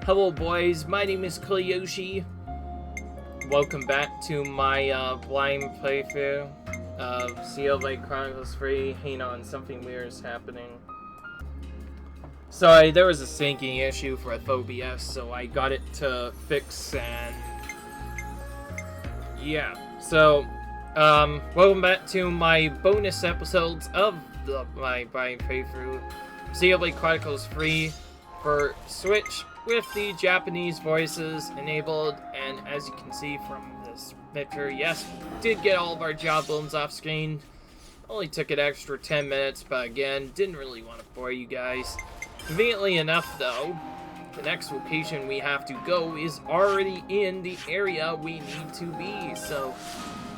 Hello boys, my name is Koyoshi. Welcome back to my blind playthrough of Xenoblade Chronicles 3. Hang on, something weird is happening. Sorry, there was a syncing issue for OBS, so I got it to fix and... yeah, so, welcome back to my bonus episodes of my blind playthrough Xenoblade Chronicles 3 for Switch, with the Japanese voices enabled, and as you can see from this picture, yes, did get all of our job bones off screen. Only took an extra 10 minutes, but again, didn't really want to bore you guys. Conveniently enough, though, the next location we have to go is already in the area we need to be, so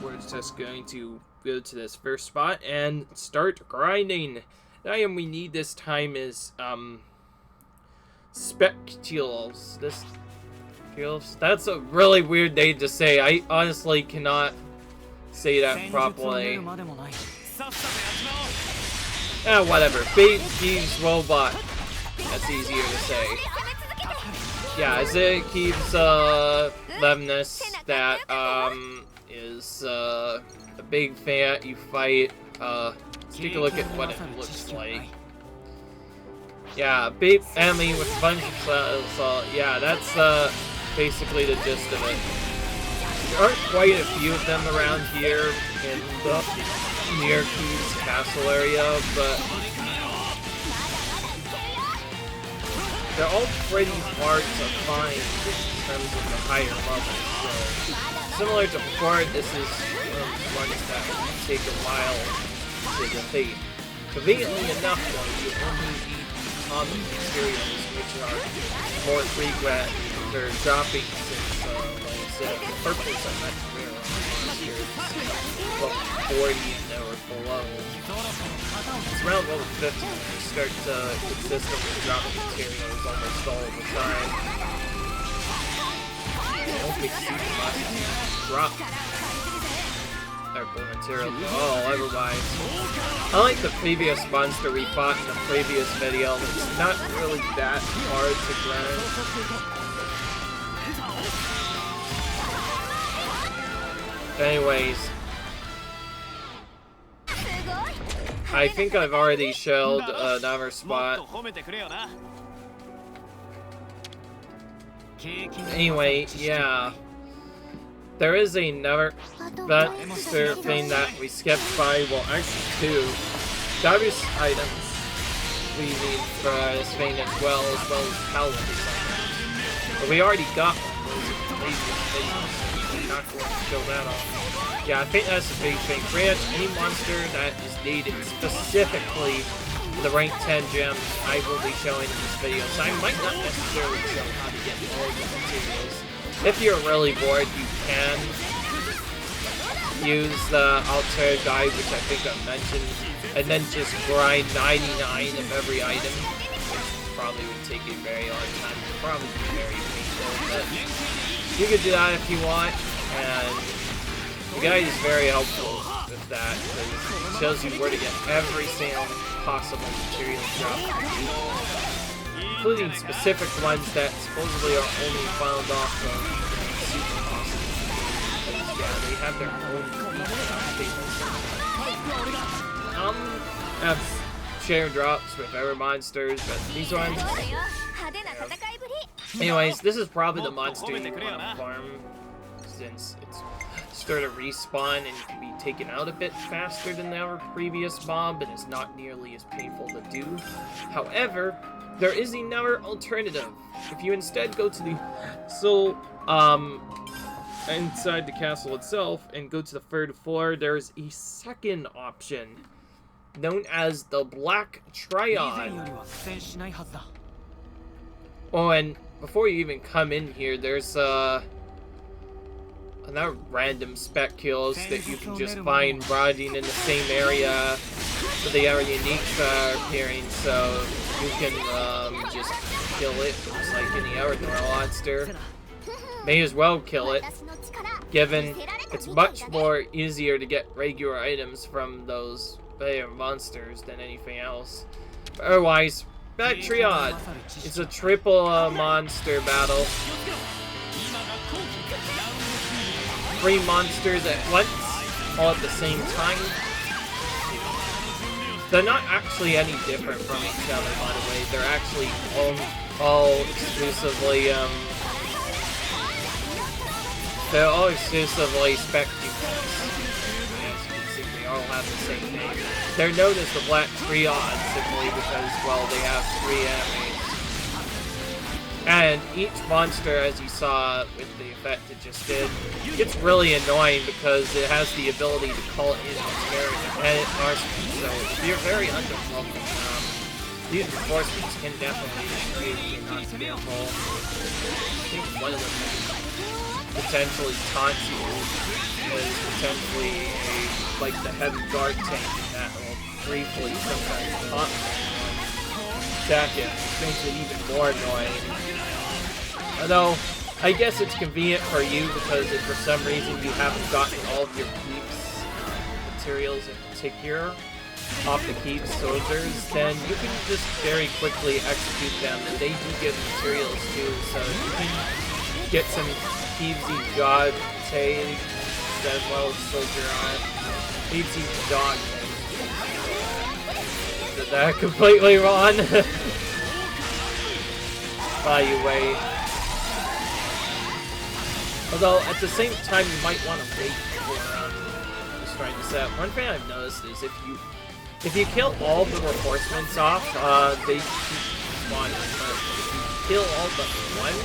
we're just going to go to this first spot and start grinding. The item we need this time is, Speculatos. That's a really weird name to say. I honestly cannot say that properly. Whatever. Big Keeps Robot. That's easier to say. Yeah, as it keeps Lemnis that is a big fan you fight. Let's take a look at what it looks like. Yeah, big enemy with a bunch of yeah, that's basically the gist of it. There aren't quite a few of them around here in the near Key's castle area, but they're all pretty hard to find in terms of the higher levels. So, similar to before, this is one that will take a while to defeat. Conveniently enough, though, you only need common materials, which are more frequent for dropping since, like I said, the purples are much rarer on monsters. Level 40 and or below. It's around level 50 when you start to consistently drop materials almost all of the time. I don't think super must drop material all otherwise. Unlike the previous monster we fought in the previous video, it's not really that hard to grind. Anyways, I think I've already shelled another spot. Anyway, yeah. There is another monster thing that we skipped by, well actually two. Various items we need for this thing as well as paladin. But we already got one, those previous videos, so we're not going to show that off. Yeah, I think that's the big thing. Pretty much any monster that is needed specifically for the rank 10 gems, I will be showing in this video. So I might not necessarily show how to get all the materials. If you're really bored, you can use the alternative guide, which I think I mentioned, and then just grind 99 of every item, which probably would take a very long time, probably be very painful, but you can do that if you want, and the guide is very helpful with that, because it shows you where to get every single possible material drop, including specific ones that supposedly are only found off of super awesome. Yeah, they have their own have share drops with other monsters, but these ones. Anyways, this is probably the monster you want to farm, since it's started to respawn and can be taken out a bit faster than our previous mob, and is not nearly as painful to do. However, there is another alternative. If you instead go to the inside the castle itself and go to the third floor, there's a second option known as the Black Triad. Oh, and before you even come in here, there's another random Speculatos that you can just find riding in the same area, so they are unique appearing, so you can just kill it just like any other normal monster. May as well kill it, given it's much more easier to get regular items from those bigger monsters than anything else. But otherwise, Black Triad. It's a triple monster battle. 3 monsters at once, all at the same time. They're not actually any different from each other, by the way. They're actually all exclusively, they're all exclusively Speculatos. As you can see, they all have the same name. They're known as the Black Triad simply because, well, they have 3 enemies. And each monster, as you saw with the effect it just did, gets really annoying because it has the ability to call in its marksman. So if you're very underwhelmed, these reinforcements can definitely destroy if you're not careful. I think one of them potentially taunt you is potentially like the heavy guard tank that will briefly sometimes taunt attack it, which makes it even more annoying. Although, I guess it's convenient for you because if for some reason you haven't gotten all of your keeps materials in particular off the keep soldiers, then you can just very quickly execute them, and they do give materials too, so you can get some Keepsy God tags as well as soldier on. Keepsy dog tags. Did that completely wrong? By the way. Although, at the same time, you might want to wait for destroying the set. One thing I've noticed is if you kill all the reinforcements off, they keep spawning. But if you kill all but one,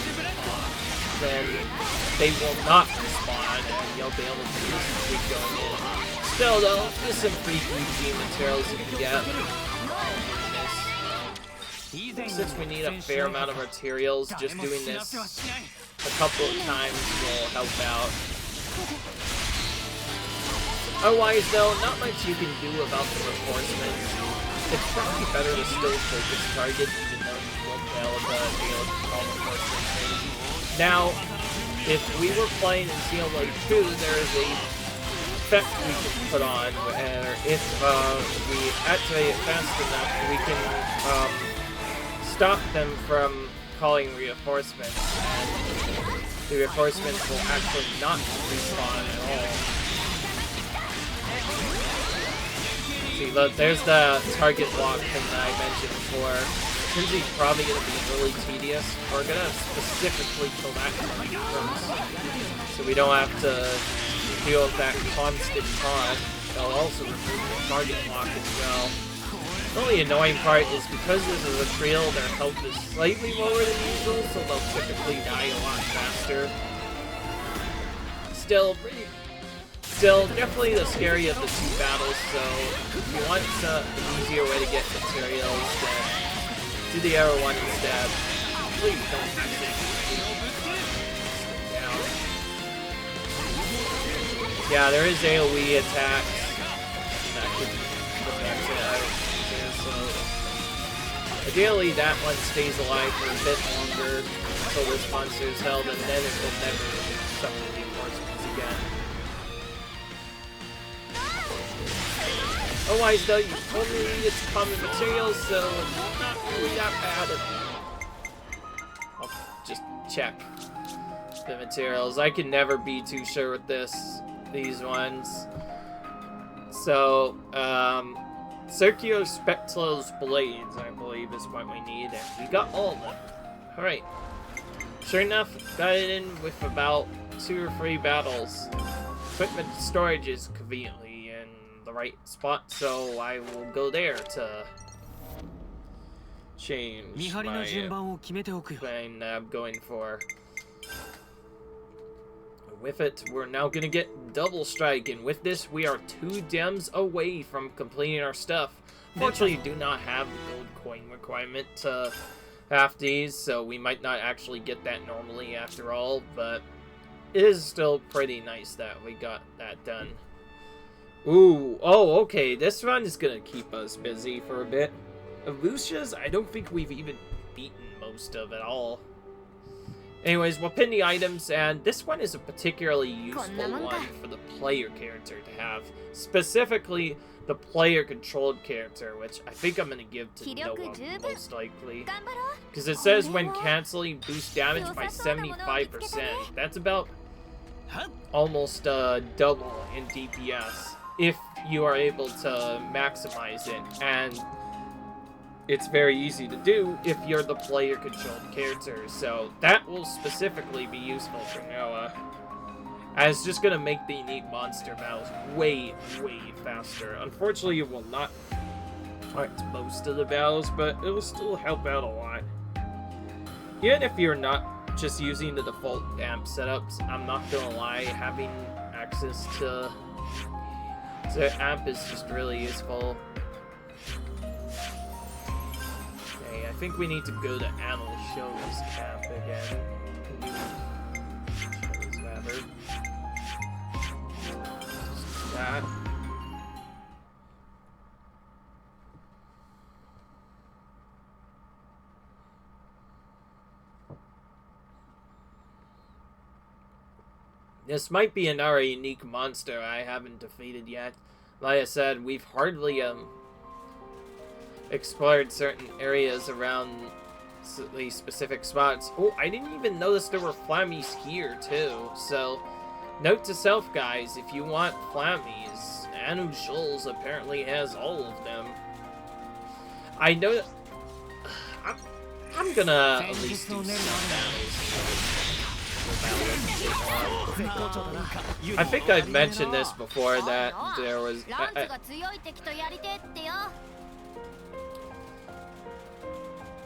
then they will not respawn, and you'll be able to just keep going in. Still, though, there's some free PG materials you can get. Since we need a fair amount of materials, just doing this a couple of times will help out. Otherwise, though, not much you can do about the reinforcements. It's probably better to still focus target, even though you won't be able to call reinforcements. Now, if we were playing in Xenoblade 2, there is a effect we can put on, where if we activate it fast enough, we can stop them from calling reinforcements, and the reinforcements will actually not respawn at all. See, look, there's the target lock thing that I mentioned before. Since it's probably going to be really tedious, we're going to specifically kill that target first, so we don't have to deal with that constant taunt. They'll also remove the target lock as well. The only annoying part is because this is a trio, their health is slightly lower than usual, so they'll typically die a lot faster. Still, definitely the scary of the 2 battles, so if you want an easier way to get materials, then do the other one instead. Please don't actually down. Yeah, there is AoE attacks that could protect it out. So ideally that one stays alive for a bit longer until this monster is held, and then it will never suffer reinforcements again. Otherwise though, you only need its common materials, so it's not really that bad. I'll just check the materials. I can never be too sure with these ones. So, Circular Spectros Blades, I believe, is what we need, and we got all of them. Alright. Sure enough, got it in with about 2 or 3 battles. Equipment storage is conveniently in the right spot, so I will go there to change my plane that I'm going for. With it, we're now gonna get double strike, and with this, we are 2 gems away from completing our stuff. Fortunately, you do not have the gold coin requirement to have these, so we might not actually get that normally after all, but it is still pretty nice that we got that done. Ooh, oh, okay, this run is gonna keep us busy for a bit. Lucia's, I don't think we've even beaten most of it all. Anyways, we'll pin the items, and this one is a particularly useful one for the player character to have. Specifically, the player-controlled character, which I think I'm going to give to Noah, most likely. Because it says when canceling, boost damage by 75%. That's about almost double in DPS, if you are able to maximize it. And it's very easy to do if you're the player-controlled character, so that will specifically be useful for Noah. And it's just gonna make the unique monster battles way, way faster. Unfortunately, it will not affect most of the battles, but it will still help out a lot. Even if you're not just using the default amp setups, I'm not gonna lie, having access to amp is just really useful. Okay, I think we need to go to Anil Show's camp again. Whatever. That. This might be another unique monster I haven't defeated yet. Like I said, we've hardly explored certain areas around these specific spots. Oh, I didn't even notice there were flammies here too. So, note to self, guys, if you want flammies, Anu Shoals apparently has all of them. I know that I'm gonna at least do some battles. I think I've mentioned this before, that there was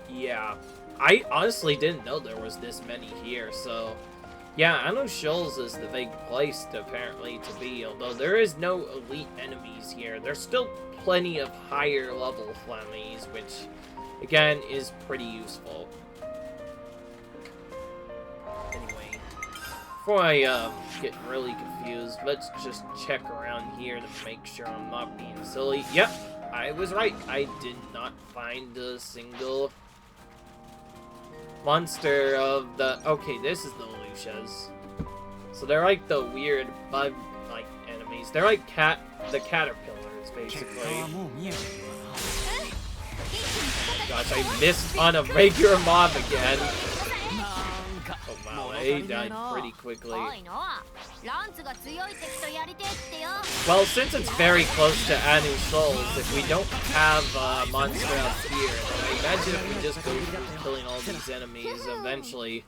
yeah, I honestly didn't know there was this many here, so yeah, Anu Shoals is the big place apparently to be, although there is no elite enemies here. There's still plenty of higher level flammies, which again is pretty useful. Anyway, before I get really confused, let's just check around here to make sure I'm not being silly. Yep, I was right. I did not find a single monster of the... Okay, this is the Lucias. So they're like the weird bug-like enemies. They're like the caterpillars, basically. Gosh, I missed on a regular mob again. Oh wow, they died pretty quickly. Well, since it's very close to Anu Shoals, if we don't have a monster up here, I imagine if we just go through killing all these enemies, eventually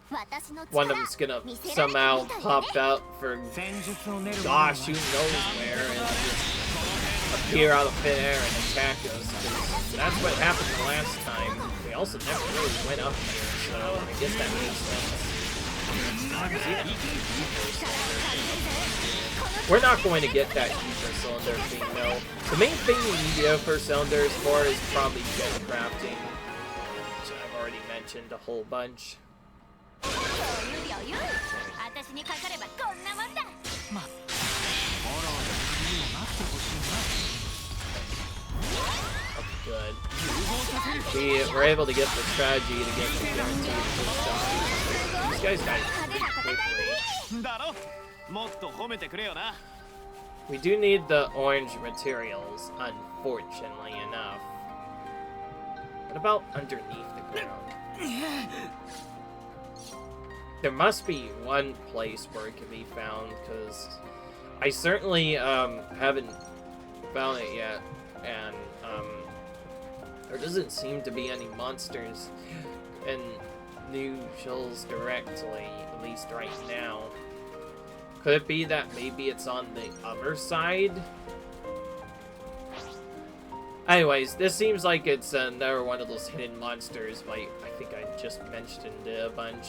one of them's gonna somehow pop out for gosh, who knows where, and just appear out of thin air and attack us. That's what happened the last time. We also never really went up here, so I guess that makes sense. We're not going to get that Ether Cylinder thing, though. The main thing we need the Ether Cylinders for is probably gem crafting, which I've already mentioned a whole bunch. Good. We're able to get the strategy to get the guaranteed first shot. These guys died pretty quickly. We do need the orange materials, unfortunately enough. What about underneath the ground? There must be one place where it can be found, because I certainly haven't found it yet, and there doesn't seem to be any monsters in New Shoals directly, at least right now. Could it be that maybe it's on the other side? Anyways, this seems like it's another one of those hidden monsters, like I think I just mentioned a bunch.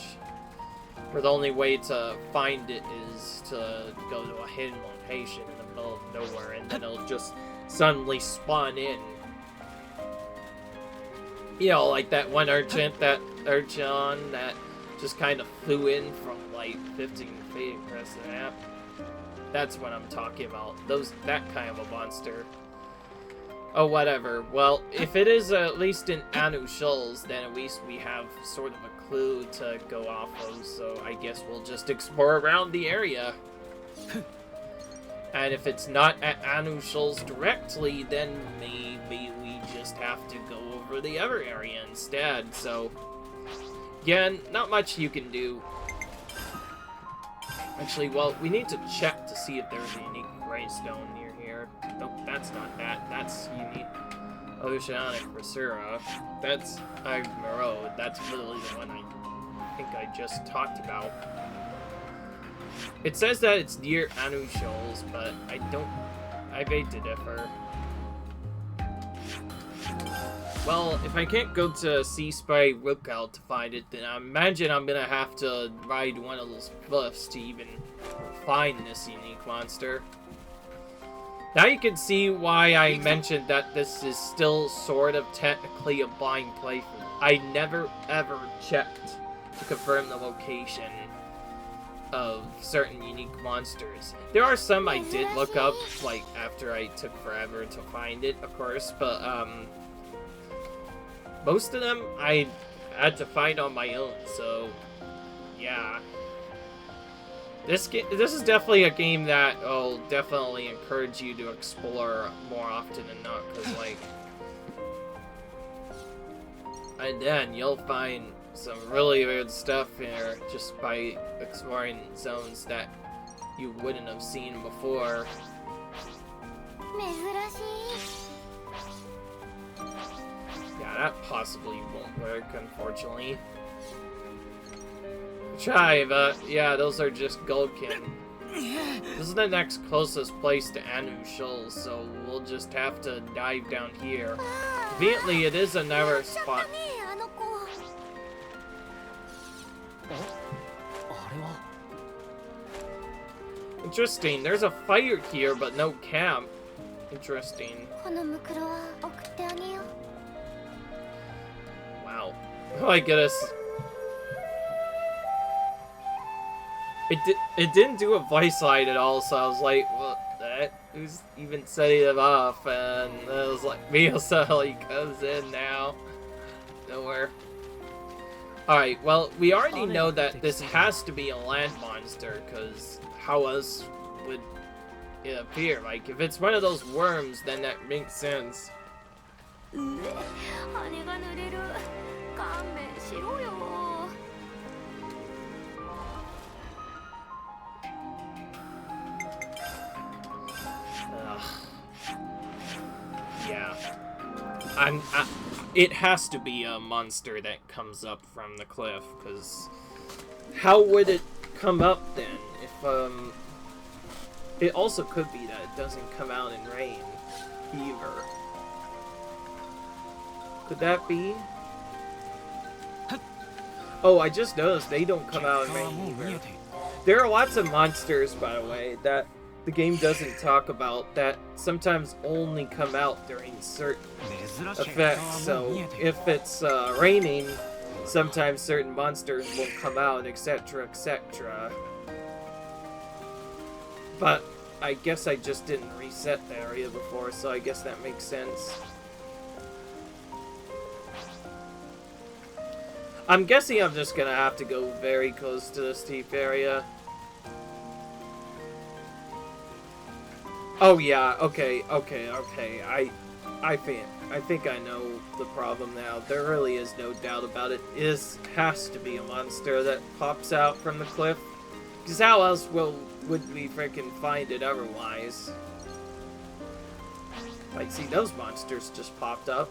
Where the only way to find it is to go to a hidden location in the middle of nowhere, and then it'll just suddenly spawn in. You know, like that one urchin that just kind of flew in from like 15 feet across the map. That's what I'm talking about. That kind of a monster. Oh, whatever. Well, if it is at least in Anu Shoals, then at least we have sort of a clue to go off of, so I guess we'll just explore around the area. And if it's not at Anushal's directly, then maybe we just have to go over the other area instead. So, again, not much you can do. Actually, well, we need to check to see if there's a unique gravestone near here. Nope, that's not that. That's unique. Oceanic Resurra. That's Road. That's literally the one I think I just talked about. It says that it's near Anushal's, but I beg to differ. Well, if I can't go to Sea Spray Lookout to find it, then I imagine I'm gonna have to ride one of those cliffs to even find this unique monster. Now you can see why I mentioned that this is still sort of technically a blind playthrough. I never ever checked to confirm the location of certain unique monsters. There are some I did look up, like, after I took forever to find it, of course, but, most of them I had to find on my own, so, yeah. This is definitely a game that will definitely encourage you to explore more often than not, because, like, and then you'll find some really weird stuff here just by exploring zones that you wouldn't have seen before. Yeah, that possibly won't work, unfortunately. Try, but yeah, those are just Gulkin. This is the next closest place to Anushul, so we'll just have to dive down here. Conveniently, it is another spot. Interesting, there's a fire here, but no camp. Interesting. Wow. Oh my goodness. It didn't do a voice line at all, so I was like, what the? Who's even setting it off? And it was like, Miyosa comes in now. Nowhere. Alright, well, we already know that this has to be a land monster, because how else would it appear? Like, if it's one of those worms, then that makes sense. Yeah. It has to be a monster that comes up from the cliff, because how would it come up then? If, it also could be that it doesn't come out in rain, either. Could that be? Oh, I just noticed they don't come out in rain either. There are lots of monsters, by the way, that the game doesn't talk about that sometimes only come out during certain effects. So if it's raining, sometimes certain monsters won't come out, etc., etc. But I guess I just didn't reset the area before, so I guess that makes sense. I'm guessing I'm just gonna have to go very close to the steep area. Oh yeah, okay. I think I know the problem now. There really is no doubt about it. This has to be a monster that pops out from the cliff. Because how else would we freaking find it otherwise? Like, see, those monsters just popped up.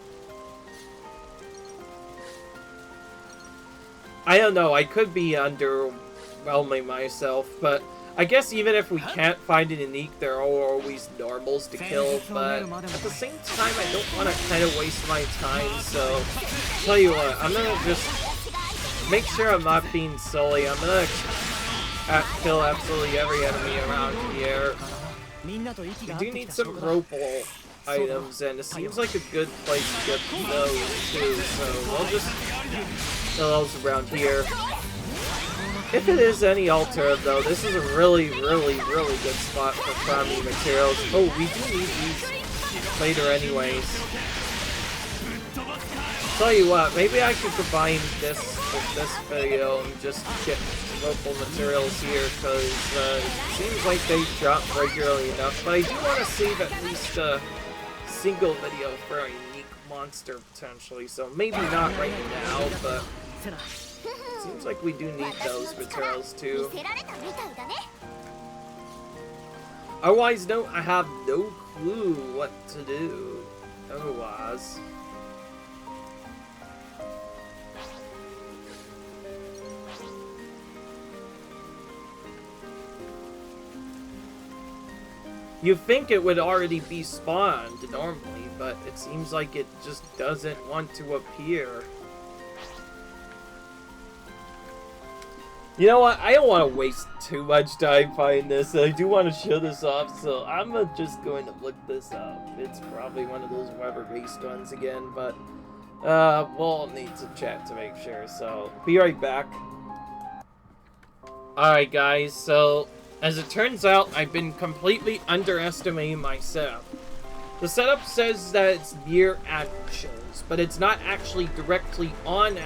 I don't know, I could be underwhelming myself, but I guess even if we can't find a unique, there are always normals to kill, but at the same time, I don't want to kind of waste my time, so tell you what, I'm gonna just make sure I'm not being silly. I'm gonna kill absolutely every enemy around here. We do need some ropal items, and it seems like a good place to get those too, so we'll just kill those around here. If it is any altar, though, this is a really good spot for farming materials. Oh, we do need these later anyways. Tell you what, maybe I could combine this with this video and just get local materials here, because it seems like they drop regularly enough, but I do want to save at least a single video for a unique monster, potentially, so maybe not right now, but it seems like we do need those materials too. Otherwise, no, I have no clue what to do otherwise. You'd think it would already be spawned normally, but it seems like it just doesn't want to appear. You know what? I don't want to waste too much time finding this. I do want to show this off, so I'm just going to look this up. It's probably one of those weather-based ones again, but we'll need to chat to make sure, so be right back. Alright guys, so as it turns out, I've been completely underestimating my setup. The setup says that it's near Shoals, but it's not actually directly on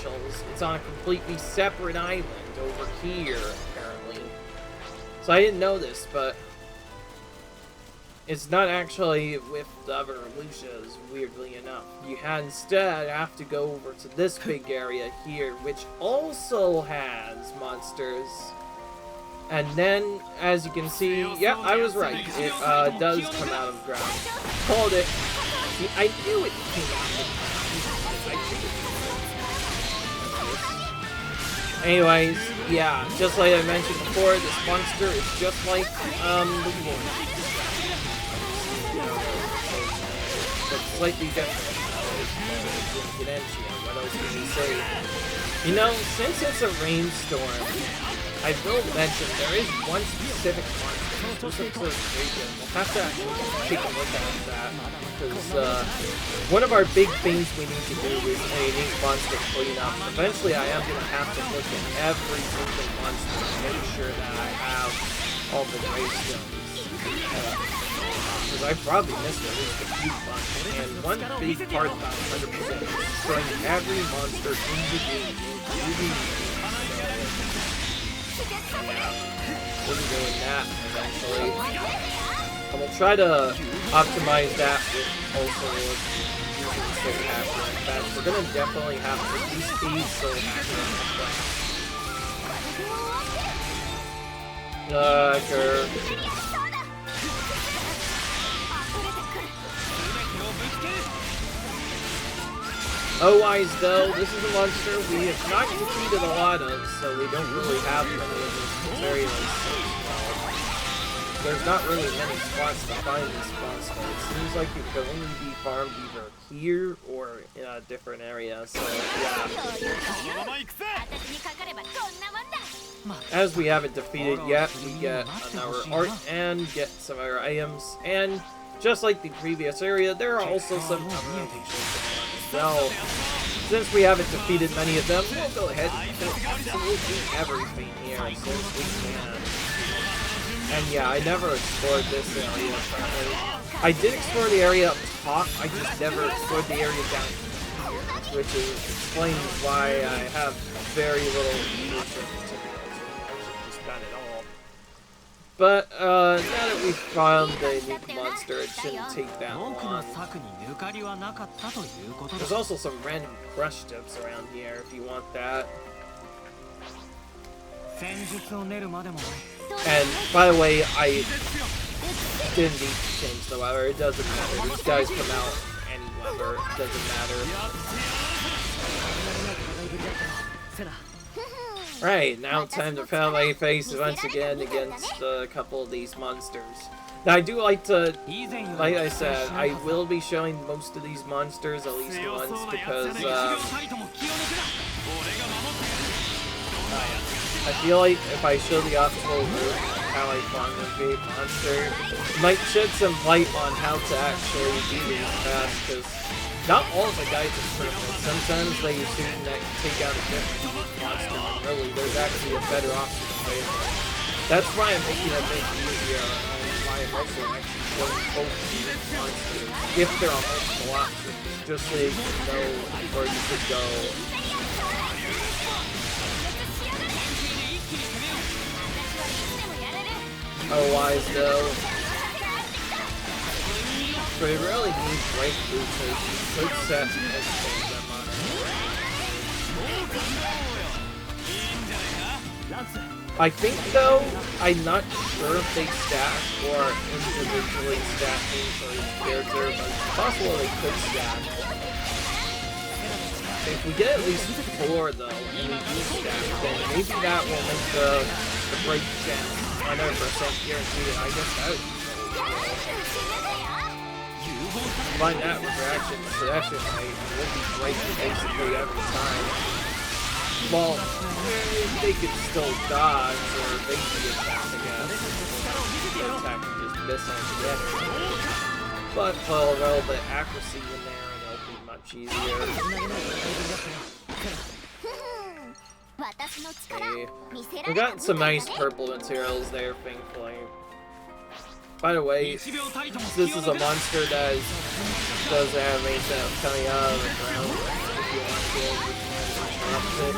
Shoals. It's on a completely separate island over here, apparently. So I didn't know this, but it's not actually with the other Lucias, weirdly enough. You instead have to go over to this big area here, which also has monsters. And then, as you can see, yeah, I was right. It does come out of the ground. Called it. See, I knew it came out of the ground. Anyways, yeah, just like I mentioned before, this monster is just like the one. But slightly different. What else can you say? You know, since it's a rainstorm, I will mention there is one specific monster. We'll have to actually take a look at that, because one of our big things we need to do is a unique monster cleanup. Eventually I am going to have to look at every single monster to make sure that I have all the gravestones. Because I probably missed at least a few bunch, and one big part about 100% is destroying every monster in the game, including we'll be doing that eventually. And we'll try to optimize that with also using soul hacker. In fact, we're gonna definitely have to use these soul hacker. Otherwise, though, this is a monster we have not defeated a lot of, so we don't really have many of these materials. There's not really many spots to find these monsters. It seems like it could only be farmed either here or in a different area, so yeah. As we haven't defeated yet, we get another art and get some other items, and just like the previous area, there are also some so, since we haven't defeated many of them, we'll go ahead and do absolutely everything here since we can. And yeah, I never explored this area, apparently. I did explore the area up top, I just never explored the area down here, which explains why I have very little research materials, actually just none at all. But, now that we've found the unique monster, it shouldn't take that long. There's also some random crush tips around here if you want that. And, by the way, I didn't need to change the weather, it doesn't matter. These guys come out any weather, it doesn't matter. Right, now time to pound my face once again against a couple of these monsters. Now I do like to, like I said, I will be showing most of these monsters at least once because I feel like if I show the optimal route how I farm a big monster, it might shed some light on how to actually do these fast, because not all of the guys are perfect. Sometimes they assume that you take out a different monster, and really there's actually a better option to play with. That's why I'm making it a bit easier, and why I'm also actually showing both monsters, if there are multiple options, just so you can know where you could go. Otherwise, though, but it really needs right boosters. You could set educate them on it. I think, though, I'm not sure if they stack or individually stacking for each character, but it's possible they could stack. If we get at least 4, though, and we do stack, then maybe that will make the break chance 100% guaranteed. I guess that would be really find that with reaction rate would be great basically every time. Well, they could still dodge or evade the attack, I guess. The attack can just miss altogether. But, well, a little bit of accuracy in there and it'll be much easier. Okay. We've gotten some nice purple materials there, thankfully. By the way, this is a monster that does animation coming out of the ground. If you want to interrupt it,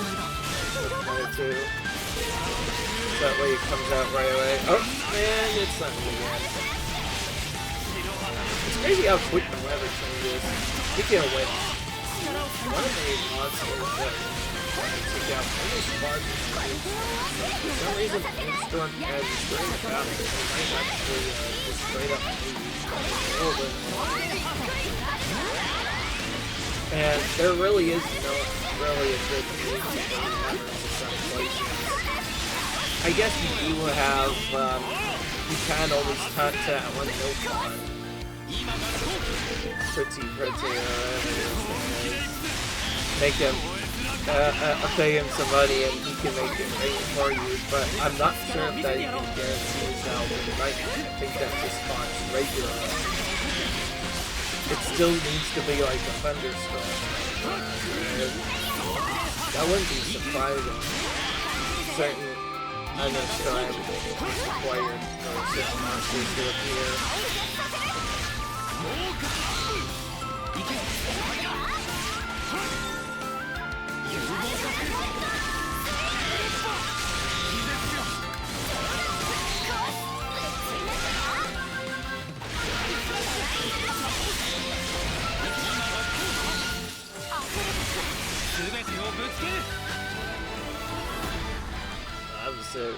too. That way it comes out right away. Oh, man, it's not again. It's crazy how quick the weather changes. Speaking of which, one of the monsters that take out almost larger strikes. For some reason, the storm has during the battle, they might actually just straight up move a little bit. And there really is no really a good move for the weapons in some places. I guess you do have, you can always touch that one note on. Pretty, make him, pay him some money and he can make it rain for you, but I'm not sure if that even guarantees now, but it might, I think that just spawns regular. It still needs to be like a thunderstorm. That wouldn't be surprising. Certain thunderstorm is required for certain monsters to appear.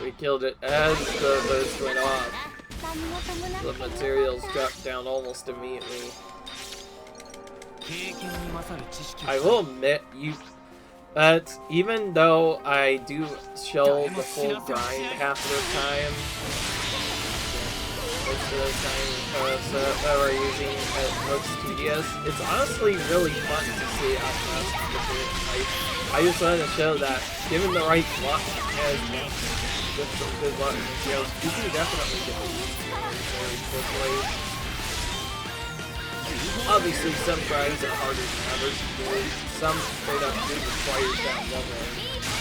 We killed it as the burst went off. The materials dropped down almost immediately. I will admit, that even though I do show the full grind half of the time, most of the time that we're using at most tedious, it's honestly really fun to see how fast we can do it. I just wanted to show that, given the right luck and with some good luck and skills, you can definitely get these very quickly. Obviously, some grinds are harder than others to do. Some straight up do require that level.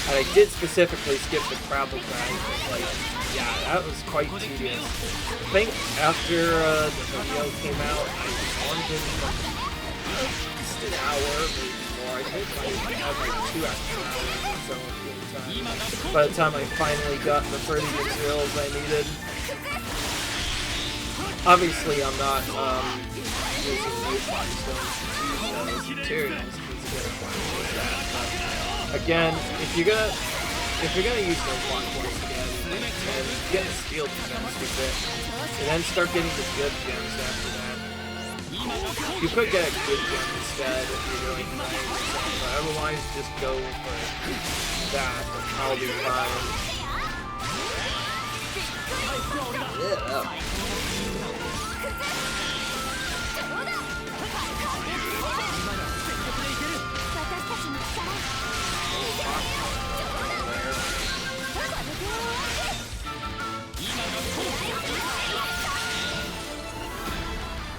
And I did specifically skip the travel grind, but like, yeah, that was quite tedious. I think after the video came out, I warmed in for at least an hour, maybe more. I think I had like 2 extra hours or so in game time. By the time I finally got the 30 materials I needed. Obviously, I'm not using new body stones to use those materials because you're gonna use that. But again, if you're gonna use no block points again and get the steel defense with it, and then start getting the good gems after that. You could get a good gem instead if you're doing things, but otherwise just go for that. I'll be fine. Yeah.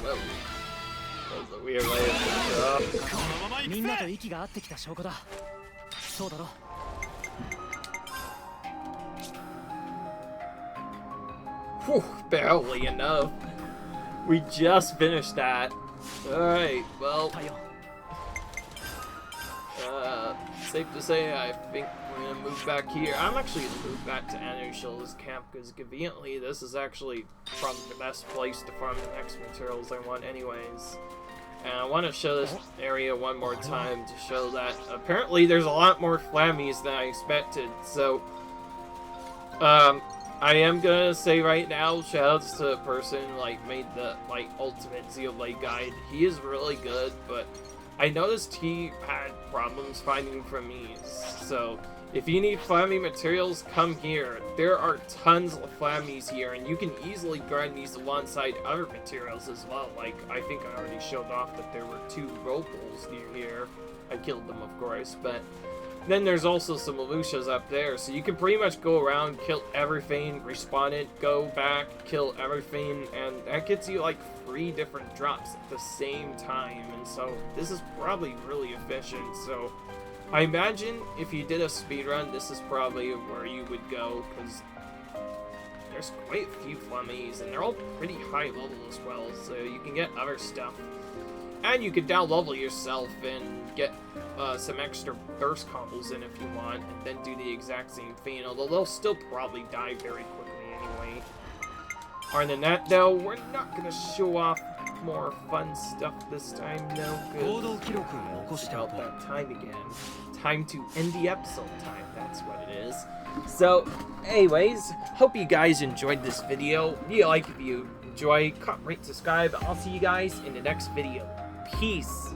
Whoa. That was a weird way to finish it off. Whew, barely enough. We just finished that. Alright, well. Safe to say, I think We're gonna move back here. I'm actually gonna move back to Anushal's camp because conveniently this is actually probably the best place to farm the next materials I want anyways. And I want to show this area one more time to show that apparently there's a lot more flammies than I expected. So, I am gonna say right now, shoutouts to the person like made the ultimate Xenoblade guide. He is really good, but I noticed he had problems finding Flammies. So if you need Flammy materials, come here. There are tons of Flammies here, and you can easily grind these alongside other materials as well. Like I think I already showed off that there were 2 Ropals near here. I killed them, of course, but then there's also some Elucas up there, so you can pretty much go around, kill everything, respawn it, go back, kill everything, and that gets you like 3 different drops at the same time, and so this is probably really efficient. So I imagine if you did a speedrun, this is probably where you would go, because there's quite a few Flammies, and they're all pretty high level as well, so you can get other stuff. And you can down level yourself and get some extra burst combos in if you want, and then do the exact same thing, although they'll still probably die very quickly anyway. Other than that, though, we're not going to show off more fun stuff this time, no. It's about that time again. Time to end the episode time, that's what it is. So, anyways, hope you guys enjoyed this video. If you like, if you enjoy, comment, rate, subscribe. I'll see you guys in the next video. Peace.